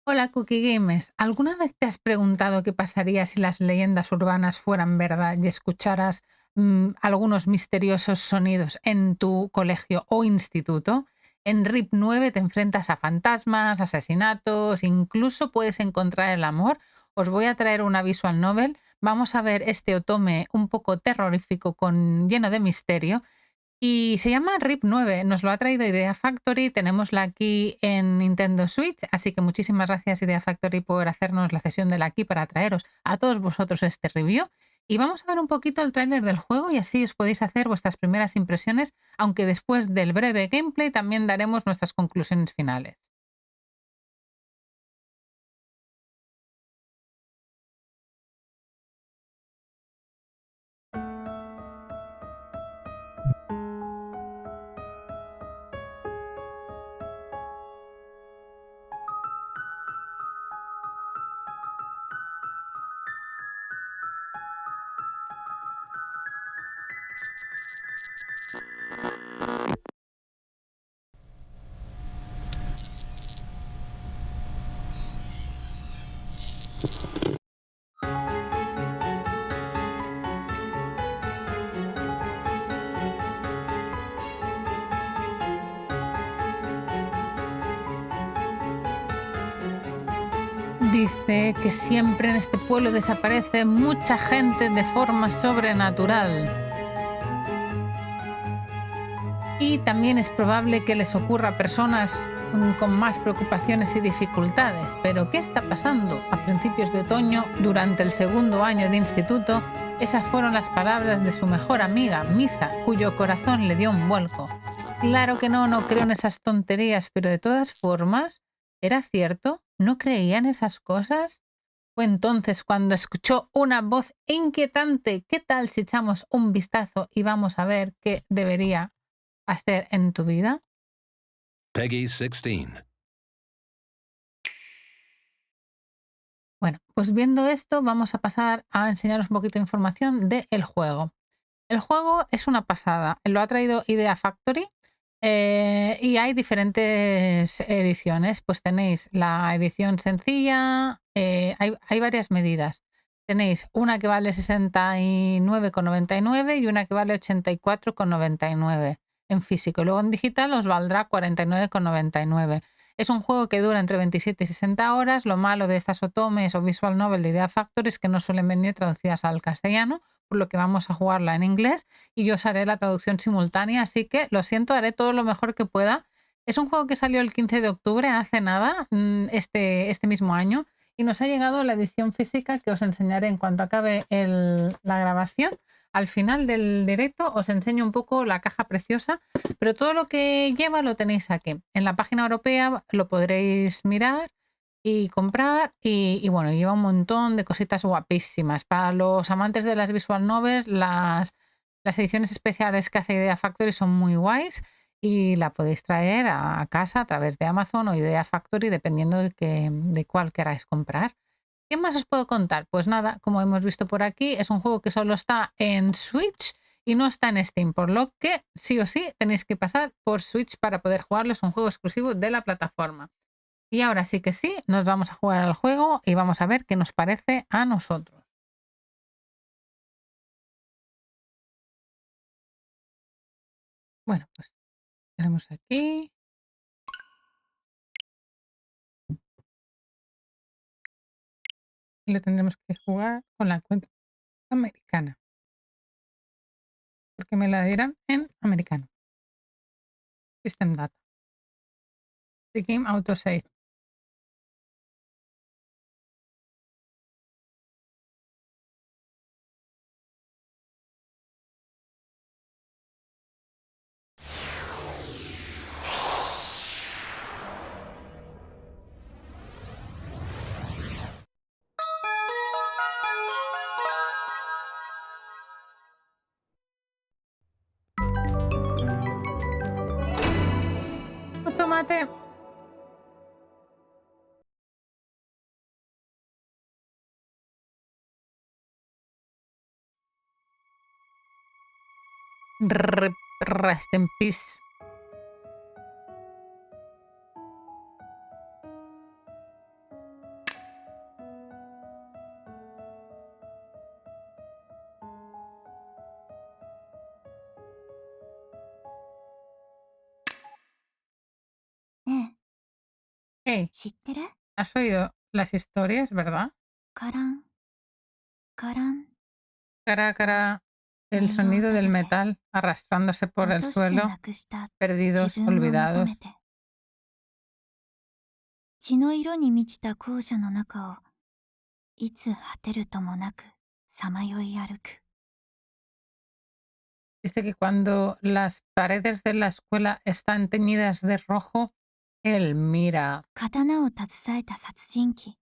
Hola Cookie Games, ¿alguna vez te has preguntado qué pasaría si las leyendas urbanas fueran verdad y escucharas algunos misteriosos sonidos en tu colegio o instituto? En RIP 9 te enfrentas a fantasmas, asesinatos, incluso puedes encontrar el amor. Os voy a traer una visual novel. Vamos a ver este otome un poco terrorífico lleno de misterio y se llama RIP 9, nos lo ha traído Idea Factory, tenemosla aquí en Nintendo Switch, así que muchísimas gracias Idea Factory por hacernos la cesión de la aquí para traeros a todos vosotros este review. Y vamos a ver un poquito el tráiler del juego y así os podéis hacer vuestras primeras impresiones, aunque después del breve gameplay también daremos nuestras conclusiones finales. Dice que siempre en este pueblo desaparece mucha gente de forma sobrenatural. Y también es probable que les ocurra a personas con más preocupaciones y dificultades. Pero ¿qué está pasando? A principios de otoño, durante el segundo año de instituto, esas fueron las palabras de su mejor amiga, Misa, cuyo corazón le dio un vuelco. Claro que no, no creo en esas tonterías, pero de todas formas, ¿era cierto? ¿No creía en esas cosas? Fue entonces cuando escuchó una voz inquietante. ¿Qué tal si echamos un vistazo y vamos a ver qué debería hacer en tu vida? Peggy 16. Bueno, pues viendo esto, vamos a pasar a enseñaros un poquito de información del juego. El juego es una pasada. Lo ha traído Idea Factory y hay diferentes ediciones. Pues tenéis la edición sencilla, hay varias medidas. Tenéis una que vale 69,99 y una que vale 84,99 en físico. Luego en digital os valdrá 49,99. Es un juego que dura entre 27 y 60 horas. Lo malo de estas otomes o visual novel de Idea Factory es que no suelen venir traducidas al castellano, por lo que vamos a jugarla en inglés y yo os haré la traducción simultánea, así que lo siento, haré todo lo mejor que pueda. Es un juego que salió el 15 de octubre, hace nada, este mismo año, y nos ha llegado la edición física que os enseñaré en cuanto acabe la grabación. Al final del directo os enseño un poco la caja preciosa, pero todo lo que lleva lo tenéis aquí. En la página europea lo podréis mirar y comprar y bueno, lleva un montón de cositas guapísimas. Para los amantes de las visual novels, las ediciones especiales que hace Idea Factory son muy guays y la podéis traer a casa a través de Amazon o Idea Factory, dependiendo de cuál queráis comprar. ¿Qué más os puedo contar? Pues nada, como hemos visto por aquí, es un juego que solo está en Switch y no está en Steam, por lo que sí o sí tenéis que pasar por Switch para poder jugarlo. Es un juego exclusivo de la plataforma. Y ahora sí que sí, nos vamos a jugar al juego y vamos a ver qué nos parece a nosotros. Bueno, pues tenemos aquí y lo tendremos que jugar con la cuenta americana, porque me la dirán en americano. System Data. The Game Autosave. Tomate. Rest in peace. Hey, 知ってる？ ¿has oído las historias, verdad? カラン、カラン。 Cara a cara, el 音色を sonido 立 del てて metal arrastrándose por el 落として suelo, なくした自 perdidos, 分を求め olvidados. て血の色に満ちた校舎の中をいつ果てるともなくさまよい歩く。 Dice que cuando las paredes de la escuela están teñidas de rojo, él mira 刀を携えた殺人鬼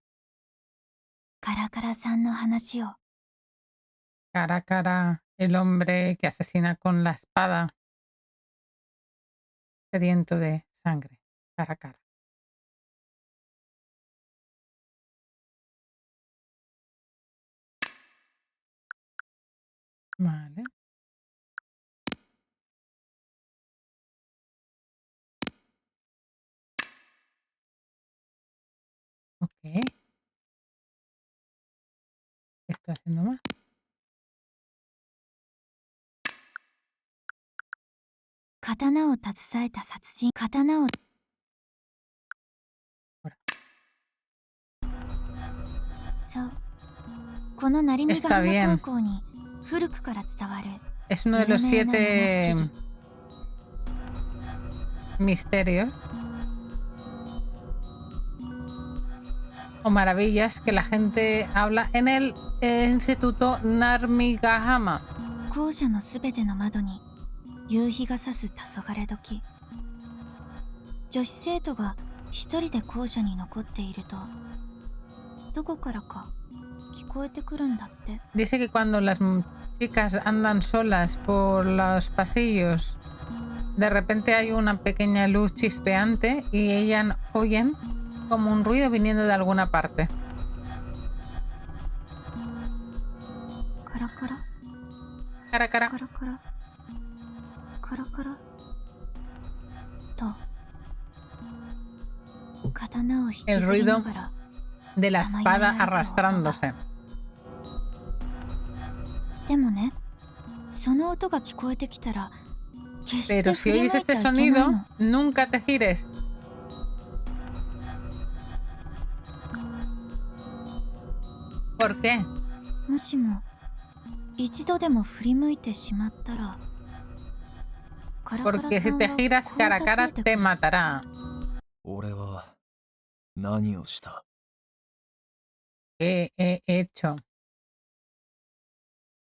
カラカラさんの話を cara a cara el hombre que asesina con la espada, sediento de sangre, cara a cara. Vale. Ok. ¿Qué estoy haciendo más? 刀を携えた殺人刀をほらそうこの成見ヶ Está 浜 bien. 高校に古くから伝わる Es uno de los 有名な七不 7 思議 misterios o maravillas que la gente habla en el Instituto Narmigahama. 校舎のすべての窓に夕日が差す黄昏時女子生徒が一人で校舎に残っているとどこからか聞こえてくるんだって Dice que cuando las chicas andan solas por los pasillos, de repente hay una pequeña luz chispeante y ellas oyen como un ruido viniendo de alguna parte. カラカラ Cara a cara. カラカラカラカラと刀を引きずりながら De la espada arrastrándose. でもねその音が聞こえてきたら決して Pero 振 si り oyes 向いちゃ este いけないの sonido, nunca te gires. ¿Por qué? もしも一度でも振り向いてしまったらカラカラ Porque さ si ん te は giras こう cara a 尋 cara ねてく te る matará. 俺は何をした？ ¿Qué he hecho?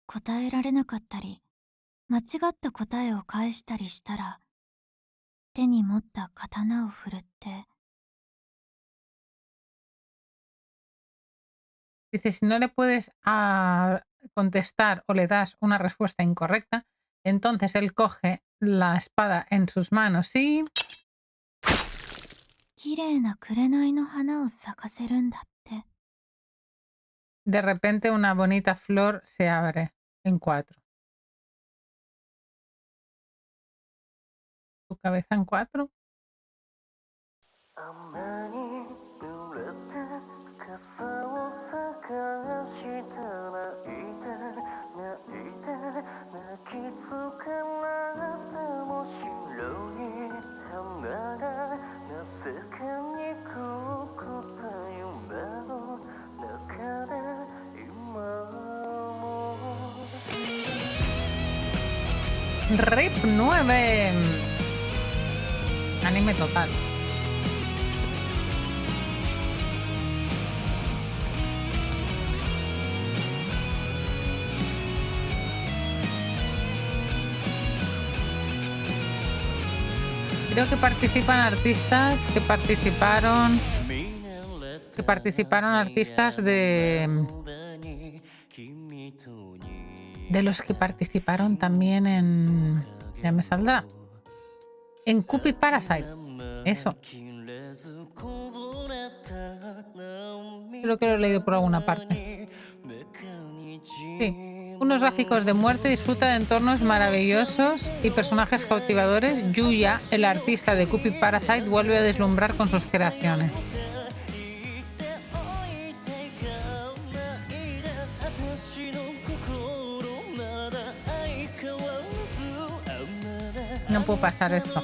答えられなかったり間違った答えを返したりしたら手に持った刀を振るって Dice, si no le puedes contestar o le das una respuesta incorrecta, entonces él coge la espada en sus manos y 綺麗な紅の花を咲かせるんだって de repente una bonita flor se abre en 4. ¿Tu cabeza en 4? 雨に濡れて傘を探して泣いて泣きつからでも白い花がなぜかにくくった夢の中で今も RIP 9. Anime total. Creo que participan artistas que participaron artistas de los que participaron también en, ya me saldrá, en Cupid Parasite. Eso. Creo que lo he leído por alguna parte. Sí. Unos gráficos de muerte, disfruta de entornos maravillosos y personajes cautivadores. Yuya, el artista de Cupid Parasite, vuelve a deslumbrar con sus creaciones. No puedo pasar esto.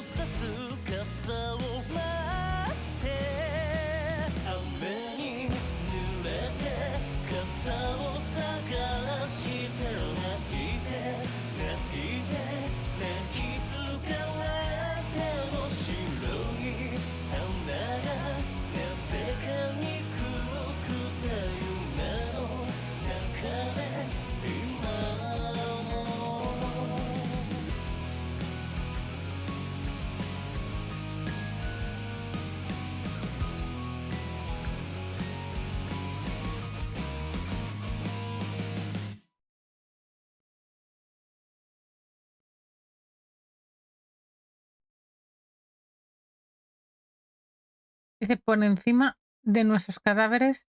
Dice, por encima de nuestros cadáveres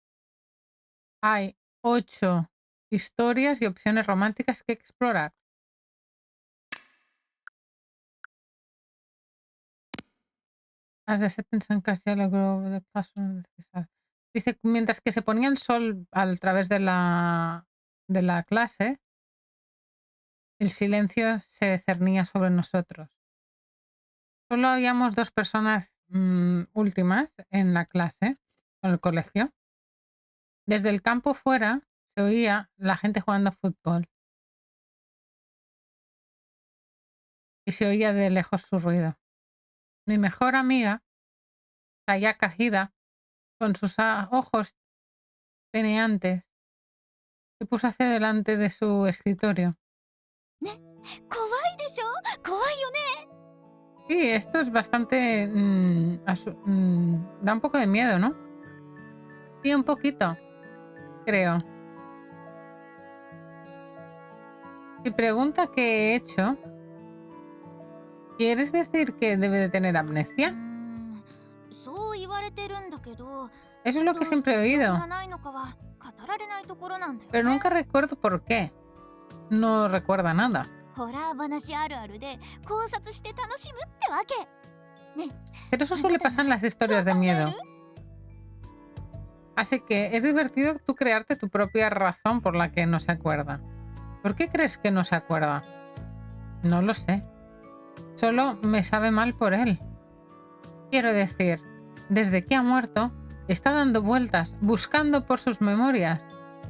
hay 8 historias y opciones románticas que explorar. As the sentence and Castilla Grove, the classroom. Dice, mientras que se ponía el sol a través de la clase, el silencio se cernía sobre nosotros. Solo habíamos 2 personas últimas en la clase, en el colegio. Desde el campo fuera se oía la gente jugando a fútbol. Y se oía de lejos su ruido. Mi mejor amiga, Sayaka Hida, con sus ojos peneantes, se puso hacia delante de su escritorio. 怖いでしょ、怖いよね。 Sí, esto es bastante... da un poco de miedo, ¿no? Sí, un poquito, creo. Si pregunta qué he hecho, ¿quieres decir que debe de tener amnesia? そう言われてるんだけど、 Eso es lo ど que うして siempre he 記憶 oído, がないのかは語られないところなんだよ pero ね。 nunca recuerdo por qué. No recuerda nada. ホラー話あるあるで考察して楽しむってわけ。ね、 Pero eso suele pasar en las historias de miedo. Así que es divertido tú crearte tu propia razón por la que no se acuerda. ¿Por qué crees que no se acuerda? No lo sé. Solo me sabe mal por él. Quiero decir, desde que ha muerto, está dando vueltas, buscando por sus memorias.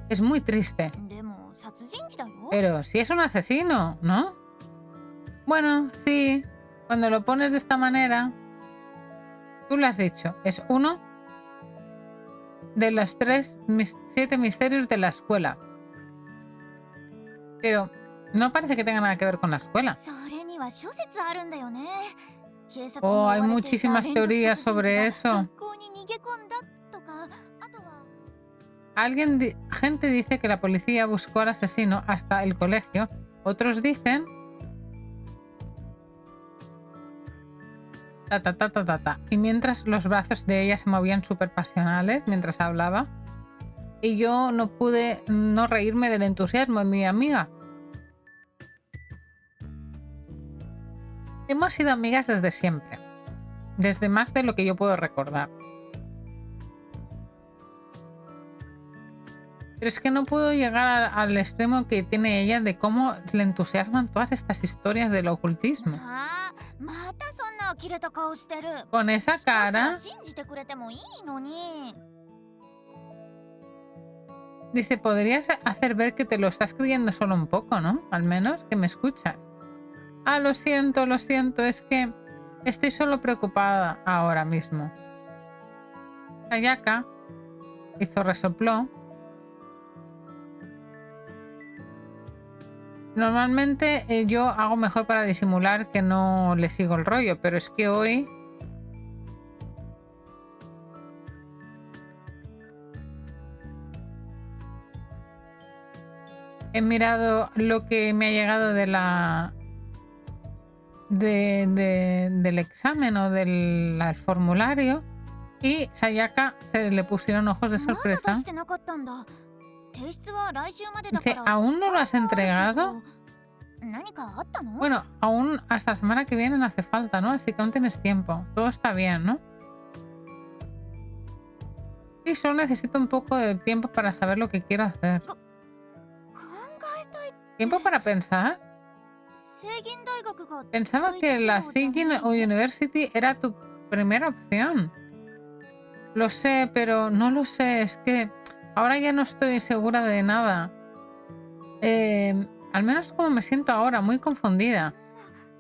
Es muy triste. でも殺人鬼だよ。 Pero si es un asesino, ¿no? Bueno, sí. Cuando lo pones de esta manera, tú lo has dicho. Es uno de los 7 misterios de la escuela. Pero no parece que tenga nada que ver con la escuela. それには諸説あるんだよね。警察に Oh, 追 hay われていた muchísimas 連続 teorías 殺人鬼 sobre が eso. 学校に逃げ込んだとか、あとは Gente dice que la policía buscó al asesino hasta el colegio. Otros dicen... Ta, ta, ta, ta, ta, ta. Y mientras los brazos de ella se movían súper pasionales mientras hablaba. Y yo no pude no reírme del entusiasmo de mi amiga. Hemos sido amigas desde siempre. Desde más de lo que yo puedo recordar. Pero es que no puedo llegar al extremo que tiene ella de cómo le entusiasman todas estas historias del ocultismo. ああ、またそんな呆れた顔してる。 Con esa 少しは cara, 信じてくれてもいいのに。 dice, podrías hacer ver que te lo estás creyendo solo un poco, ¿no? Al menos que me escuchas. Ah, lo siento, es que estoy solo preocupada ahora mismo. Sayaka resopló. Normalmente yo hago mejor para disimular que no le sigo el rollo, pero es que hoy... He mirado lo que me ha llegado de del examen o del formulario y Sayaka se le pusieron ojos de まだ sorpresa. 出してなかったんだ。提出は来週までだ Dice, から。 ¿aún no lo has 時間があるけど entregado? 何かあったの？ Bueno, aún hasta la semana que viene no hace falta, ¿no? Así que aún tienes tiempo. Todo está bien, ¿no? Sí, solo necesito un poco de tiempo para saber lo que quiero hacer. 考えたい。 ¿Tiempo para pensar? 聖銀大学が Pensaba que la Singing University era tu primera opción. Lo sé, pero no lo sé. Es que ahora ya no estoy segura de nada. Al menos como me siento ahora, muy confundida.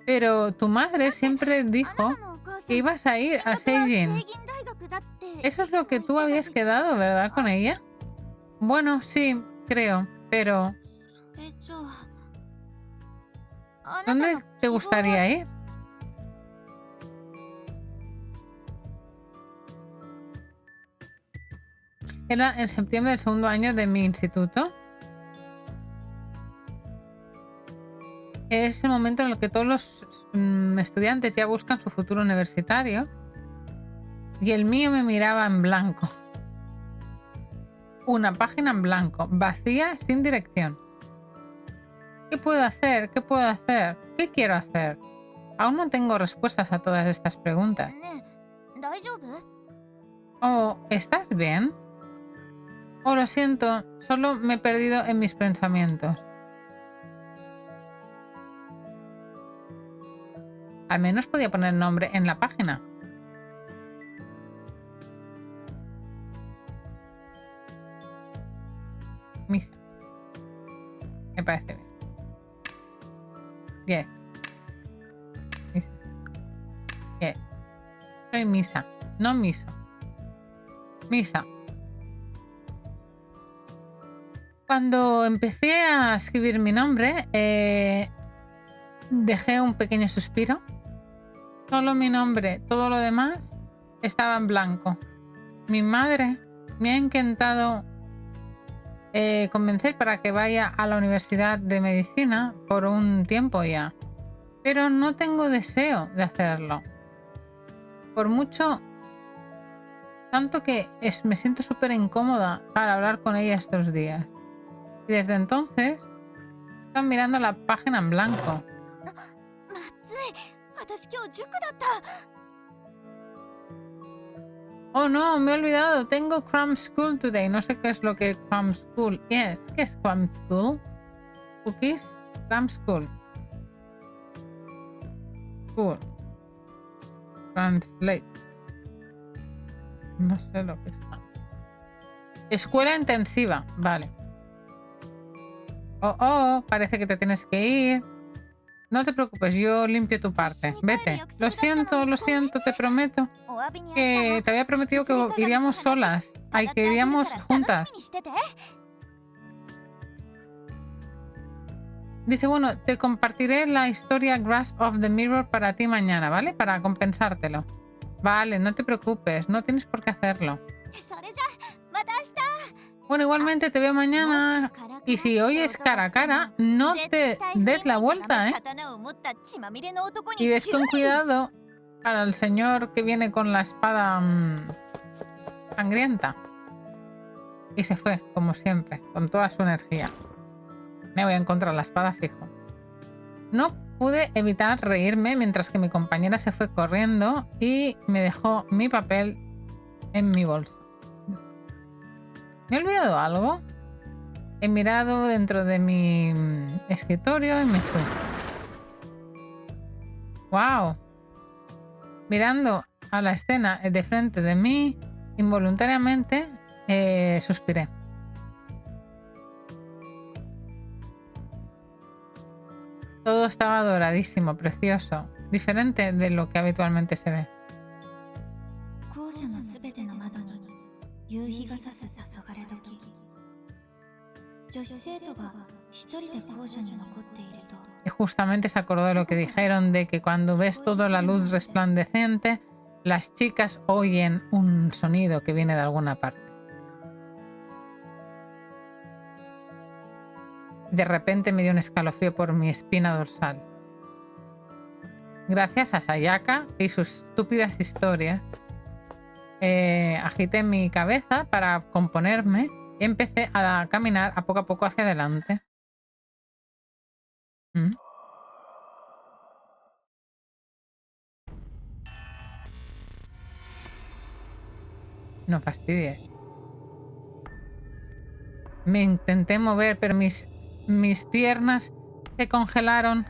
Pero tu madre siempre あ dijo なたのお母さん que ibas a ir a 進学は聖 Seijin. 銀大学だって Eso es lo que 言 tú ってた habías し quedado, ¿verdad? Con ella. Bueno, sí, creo. Pero じゃあ、あなたの ¿dónde te 希望は gustaría ir? Era en septiembre del segundo año de mi instituto. Es el momento en el que todos los estudiantes ya buscan su futuro universitario. y el mío me miraba en blanco. Una página en blanco, vacía, sin dirección. ¿Qué puedo hacer? ¿Qué puedo hacer? ¿Qué quiero hacer? Aún no tengo respuestas a todas estas preguntas. ねえ大丈夫？ Oh, ¿estás bien? Oh, lo siento, solo me he perdido en mis pensamientos. Al menos podía poner nombre en la página. Misa. Me parece bien. Yes. Misa. Yes. Soy Misa, no Miso. Misa. Cuando empecé a escribir mi nombre, dejé un pequeño suspiro. Solo mi nombre, todo lo demás estaba en blanco. Mi madre me ha intentado convencer para que vaya a la Universidad de Medicina por un tiempo ya, pero no tengo deseo de hacerlo. Por mucho, tanto que me siento súper incómoda para hablar con ella estos días. Y desde entonces estoy mirando la página en blanco. まずい私今日塾だった。 Oh no, me he olvidado. Tengo Cram School today. No sé qué es lo que es Cram School. Yes, ¿qué es Cram School? Cookies? Cram School. School. Translate. No sé lo que es. Escuela intensiva. Vale. Oh, parece que te tienes que ir. No te preocupes, yo limpio tu parte. Vete. Lo siento, te prometo. お詫びに明日 Que te había prometido que iríamos solas. Ay, que iríamos juntas. 楽しみにしてて。 Dice, bueno, te compartiré la historia Grasp of the Mirror para ti mañana, ¿vale? Para compensártelo. Vale, no te preocupes, no tienes por qué hacerlo. それじゃまた明日。 Bueno, igualmente te veo mañana. Y si hoy es cara a cara, no te des la vuelta, ¿eh? Y ves con cuidado para el señor que viene con la espada sangrienta. Y se fue, como siempre, con toda su energía. Me voy a encontrar la espada fijo. No pude evitar reírme mientras que mi compañera se fue corriendo y me dejó mi papel en mi bolso. ¿Me he olvidado algo? He mirado dentro de mi escritorio y me fui. ¡Wow! Mirando a la escena de frente de mí, involuntariamente suspiré. Todo estaba doradísimo, precioso, diferente de lo que habitualmente se ve. 校舎のすべての窓に夕日が差す黄昏時、女子生徒が一人で校舎に残っていると Y justamente se acordó de lo que dijeron de que cuando ves toda la luz resplandeciente, las chicas oyen un sonido que viene de alguna parte. De repente me dio un escalofrío por mi espina dorsal. Gracias a Sayaka y sus estúpidas historias, agité mi cabeza para componerme y empecé a caminar a poco hacia adelante. No fastidies. Me intenté mover, pero mis piernas se congelaron.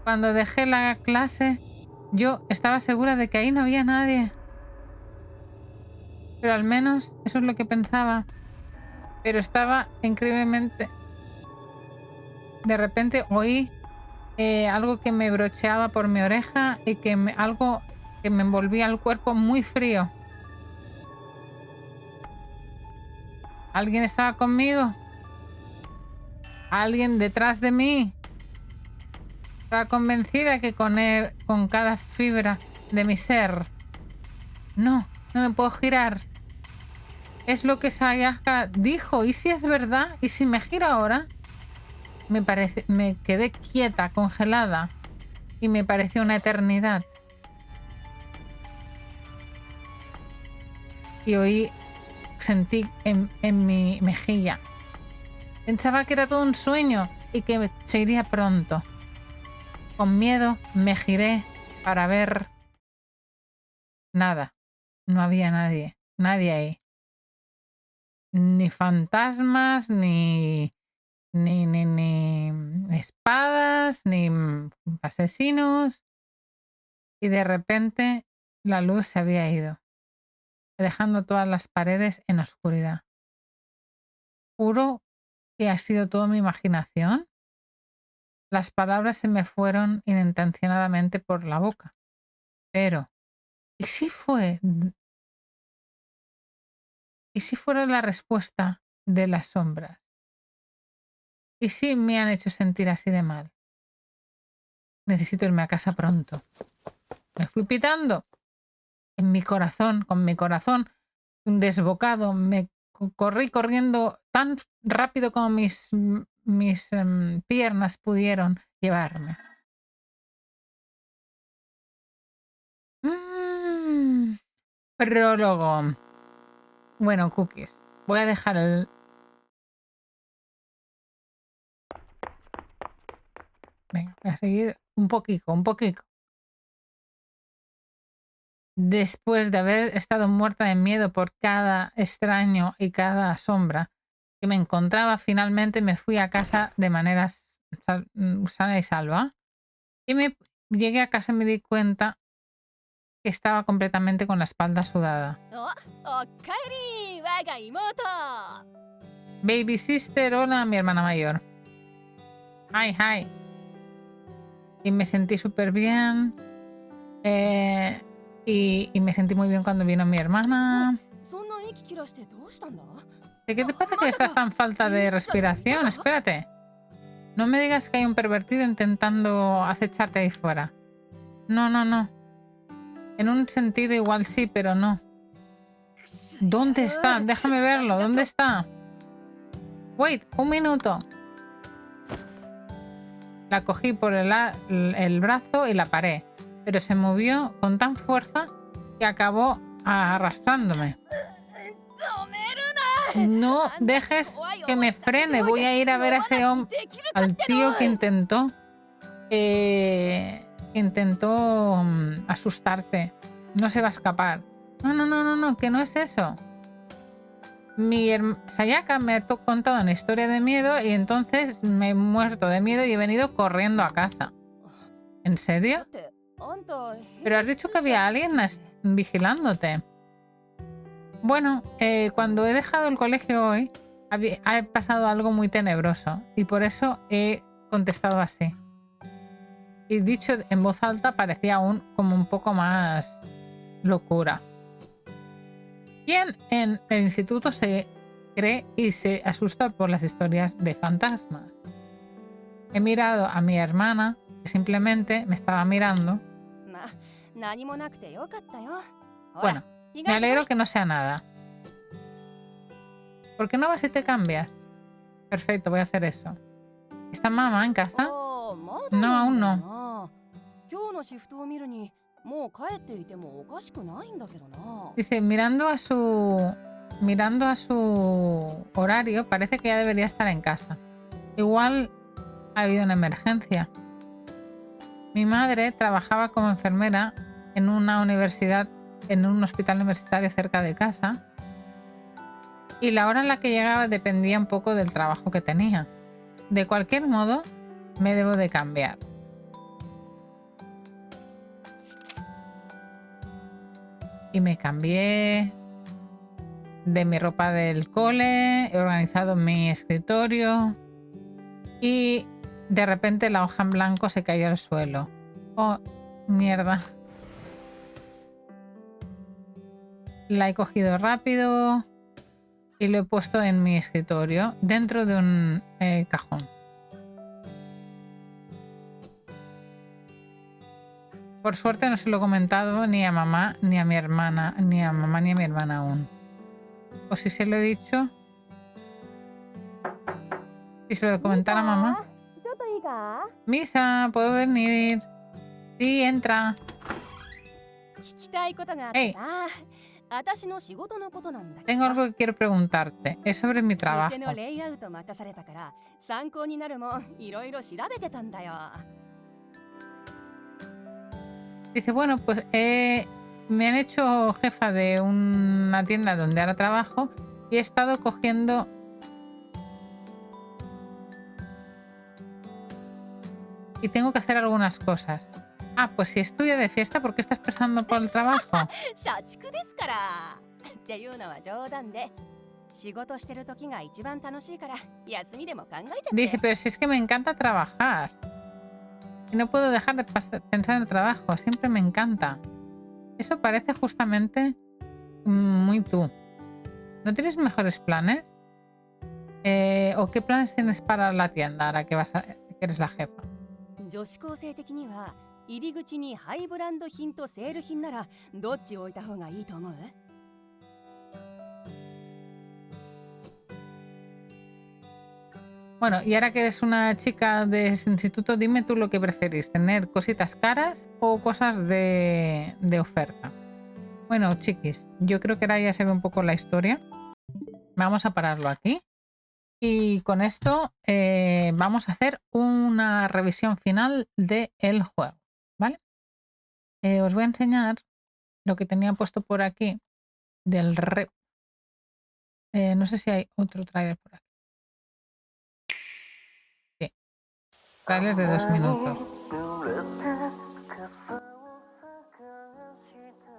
Cuando dejé la clase, yo estaba segura de que ahí no había nadie. Pero al menos eso es lo que pensaba. Pero estaba increíblemente... De repente oí algo que me brocheaba por mi oreja y que algo que me envolvía el cuerpo muy frío. ¿Alguien estaba conmigo? ¿Alguien detrás de mí? Estaba convencida que con cada fibra de mi ser... No me puedo girar. Es lo que Sayaka dijo. ¿Y si es verdad? ¿Y si me giro ahora? Me quedé quieta, congelada. Y me pareció una eternidad. y sentí en mi mejilla. Pensaba que era todo un sueño y que se iría pronto. Con miedo me giré para ver nada. No había nadie. Nadie ahí. Ni fantasmas, ni espadas, ni asesinos. Y de repente la luz se había ido, dejando todas las paredes en oscuridad. Juro que ha sido toda mi imaginación. Las palabras se me fueron inintencionadamente por la boca. Pero, ¿y si fue? ¿Y si fuera la respuesta de las sombras? ¿Y si me han hecho sentir así de mal? Necesito irme a casa pronto. Me fui pitando. En mi corazón, con mi corazón desbocado, me corrí corriendo tan rápido como mis piernas pudieron llevarme. Prólogo. Bueno, cookies. Voy a dejar el... Venga, voy a seguir un poquito. Después de haber estado muerta de miedo por cada extraño y cada sombra que me encontraba, finalmente me fui a casa de manera sana y salva. Y me llegué a casa y me di cuenta que estaba completamente con la espalda sudada. Baby sister, hola, mi hermana mayor. Hi. Y me sentí súper bien. Y me sentí muy bien cuando vino mi hermana. ¿Qué te pasa que estás tan falta de respiración? Espérate. No me digas que hay un pervertido intentando acecharte ahí fuera. No. En un sentido igual sí, pero no. ¿Dónde está? Déjame verlo. ¿Dónde está? Wait, un minuto. La cogí por el brazo y la paré, pero se movió con tan fuerza que acabó arrastrándome. No dejes que me frene. Voy a ir a ver a ese hombre, al tío que intentó asustarte. No se va a escapar. No, que no es eso. Sayaka me ha contado una historia de miedo y entonces me he muerto de miedo y he venido corriendo a casa. ¿En serio? Pero has dicho que había alguien vigilándote. Bueno, cuando he dejado el colegio hoy, ha pasado algo muy tenebroso y por eso he contestado así. Y dicho en voz alta parecía aún como un poco más locura. ¿Quién en el instituto se cree y se asusta por las historias de fantasmas? He mirado a mi hermana, que simplemente me estaba mirando. Bueno, me alegro que no sea nada. ¿Por qué no vas y te cambias? Perfecto, voy a hacer eso. ¿Está mamá en casa? No, aún no. Dice, mirando a su horario, parece que ya debería estar en casa. Igual ha habido una emergencia. Mi madre trabajaba como enfermera en una universidad, en un hospital universitario cerca de casa, y la hora en la que llegaba dependía un poco del trabajo que tenía. De cualquier modo, me debo de cambiar. Y me cambié de mi ropa del cole, he organizado mi escritorio y de repente la hoja en blanco se cayó al suelo. Oh, mierda. La he cogido rápido y lo he puesto en mi escritorio dentro de un cajón. Por suerte no se lo he comentado ni a mamá ni a mi hermana, ni a mamá ni a mi hermana aún. O si se lo he dicho, si se lo comentara a mamá. Misa, ¿puedo venir? Sí, entra. Hey. 私の仕事のことなんだけ Tengo ど algo que quiero preguntarte. Es sobre mi trabajo. 店のレイアウト任されたから参考になるもんいろいろ調べてたんだよ Dice, bueno, pues me han hecho jefa de una tienda donde ahora trabajo y he estado cogiendo... Y tengo que hacer algunas cosas. Ah, pues si estudia de fiesta, ¿por qué estás pasando por el trabajo? 社畜ですからっていうのは冗談で仕事してる時が一番楽しいから休みでも考えちゃって Dice, pero si es que me encanta trabajar. Y no puedo dejar de pensar en el trabajo. Siempre me encanta. Eso parece justamente muy tú. ¿No tienes mejores planes? ¿O qué planes tienes para la tienda ahora que eres la jefa? 女子高生的には入り口にハイブランド品とセール品ならどっち置いた方がいいと思う Bueno, y ahora que eres una chica de ese instituto, dime tú lo que preferís, tener cositas caras o cosas de oferta. Bueno, chiquis, yo creo que ahora ya se ve un poco la historia. Vamos a pararlo aquí. Y con esto vamos a hacer una revisión final del juego, ¿vale? Os voy a enseñar lo que tenía puesto por aquí del RIP. No sé si hay otro trailer por aquí. Sí. Trailer de 2 minutos.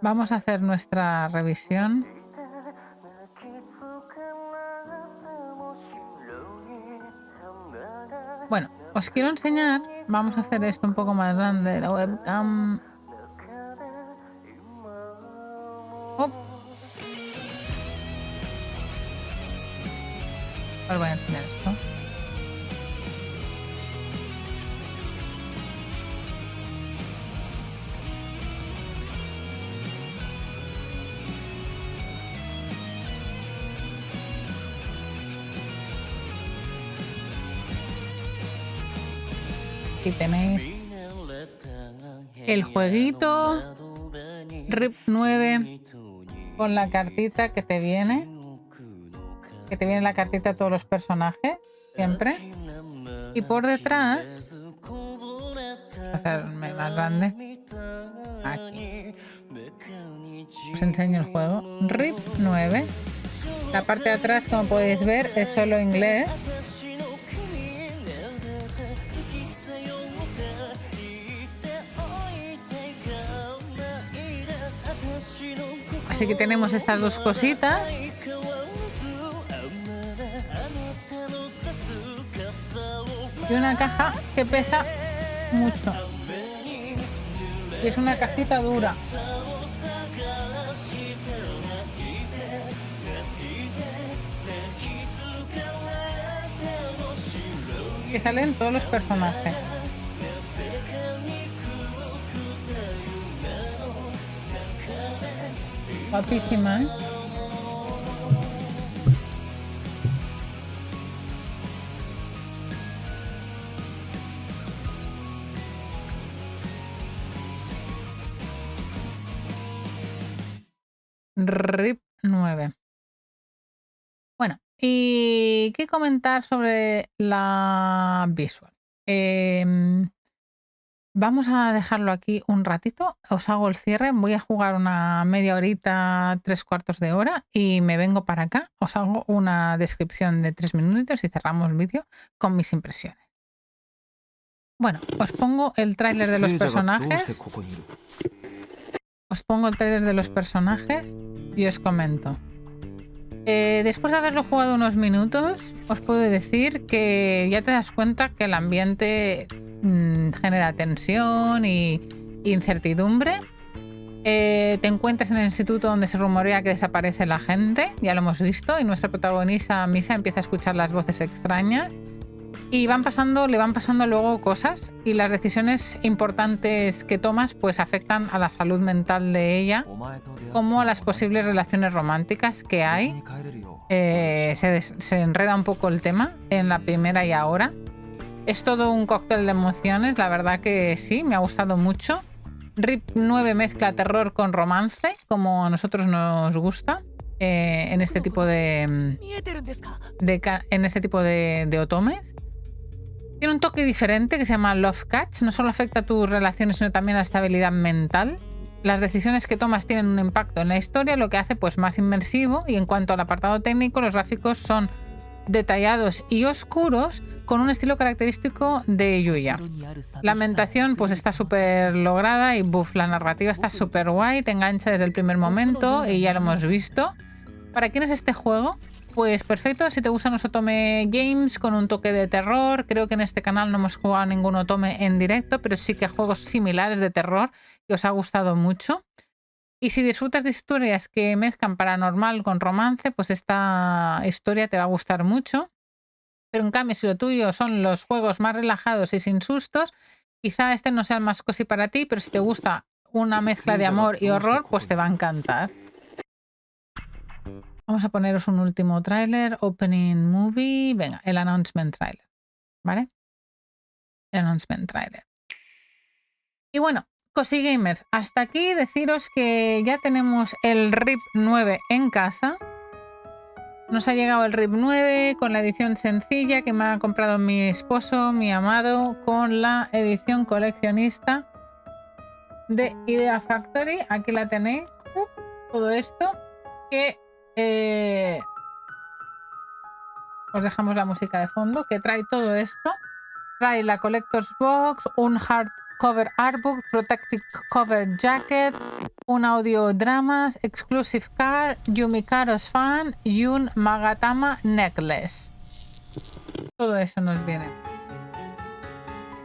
Vamos a hacer nuestra revisión. Bueno, os quiero enseñar. Vamos a hacer esto un poco más grande. La webcam. Op. Os voy a enseñar esto. Aquí tenéis el jueguito RIP 9 con la cartita que te viene la cartita a todos los personajes siempre, y por detrás, hacerme más grande, aquí os enseño el juego RIP 9. La parte de atrás, como podéis ver, es solo inglés. Así que tenemos estas dos cositas. Y una caja que pesa mucho. Y es una cajita dura. Que salen todos los personajes. Guapísima, ¿eh? RIP 9. Bueno, ¿y qué comentar sobre la visual? Vamos a dejarlo aquí un ratito. Os hago el cierre. Voy a jugar una media horita, 3/4 de hora y me vengo para acá. Os hago una descripción de 3 minutos y cerramos el vídeo con mis impresiones. Bueno, os pongo el tráiler de los personajes. Os pongo el tráiler de los personajes y os comento. Después de haberlo jugado unos minutos, os puedo decir que ya te das cuenta que el ambiente genera tensión y incertidumbre. Te encuentras en el instituto donde se rumorea que desaparece la gente, ya lo hemos visto, y nuestra protagonista Misa empieza a escuchar las voces extrañas y le van pasando luego cosas, y las decisiones importantes que tomas pues afectan a la salud mental de ella, como a las posibles relaciones románticas que hay. Se enreda un poco el tema en la primera y ahora. Es todo un cóctel de emociones, la verdad que sí, me ha gustado mucho. RIP 9 mezcla terror con romance, como a nosotros nos gusta en este tipo de otomes. Tiene un toque diferente que se llama Love Catch. No solo afecta a tus relaciones, sino también a la estabilidad mental. Las decisiones que tomas tienen un impacto en la historia, lo que hace pues más inmersivo. Y en cuanto al apartado técnico, los gráficos son detallados y oscuros con un estilo característico de Yuya. La ambientación pues está súper lograda y la narrativa está súper guay, te engancha desde el primer momento y ya lo hemos visto. ¿Para quién es este juego? Pues perfecto si te gustan los otome games con un toque de terror. Creo que en este canal no hemos jugado ningún otome en directo, pero sí que juegos similares de terror que os ha gustado mucho. Y si disfrutas de historias que mezclan paranormal con romance, pues esta historia te va a gustar mucho. Pero en cambio, si lo tuyo son los juegos más relajados y sin sustos, quizá este no sea el más cozy para ti, pero si te gusta una mezcla de amor y horror, pues te va a encantar. Vamos a poneros un último tráiler, opening movie, venga, el announcement trailer, ¿vale? El announcement trailer. Y bueno, Cozy Gamers, hasta aquí deciros que ya tenemos el RIP 9 en casa. Nos ha llegado el RIP 9 con la edición sencilla que me ha comprado mi esposo, mi amado, con la edición coleccionista de Idea Factory. Aquí la tenéis, todo esto que os dejamos la música de fondo, que trae todo esto. Trae la Collector's Box, un hardcover artbook, protective cover jacket, un audio dramas, exclusive card, Yumikaros fan y un Magatama necklace. Todo eso nos viene.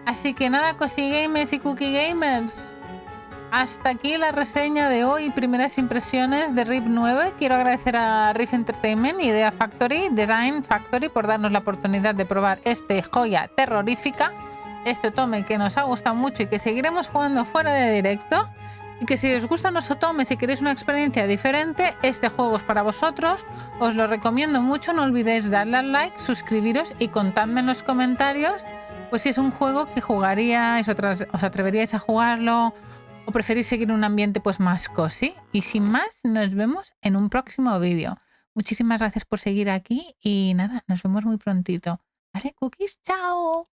Así que nada, Cozy Gamers y Cookie Gamers. Hasta aquí la reseña de hoy, primeras impresiones de RIP 9. Quiero agradecer a Riff Entertainment, Idea Factory, Design Factory por darnos la oportunidad de probar este joya terrorífica, este otome que nos ha gustado mucho y que seguiremos jugando fuera de directo. Y que si os gustan los otomes y queréis una experiencia diferente, este juego es para vosotros. Os lo recomiendo mucho, no olvidéis darle al like, suscribiros y contadme en los comentarios pues si es un juego que jugaríais, os atreveríais a jugarlo o preferís seguir un ambiente pues más cozy. Y sin más, nos vemos en un próximo vídeo. Muchísimas gracias por seguir aquí y nada, nos vemos muy prontito. ¿Vale, cookies? ¡Chao!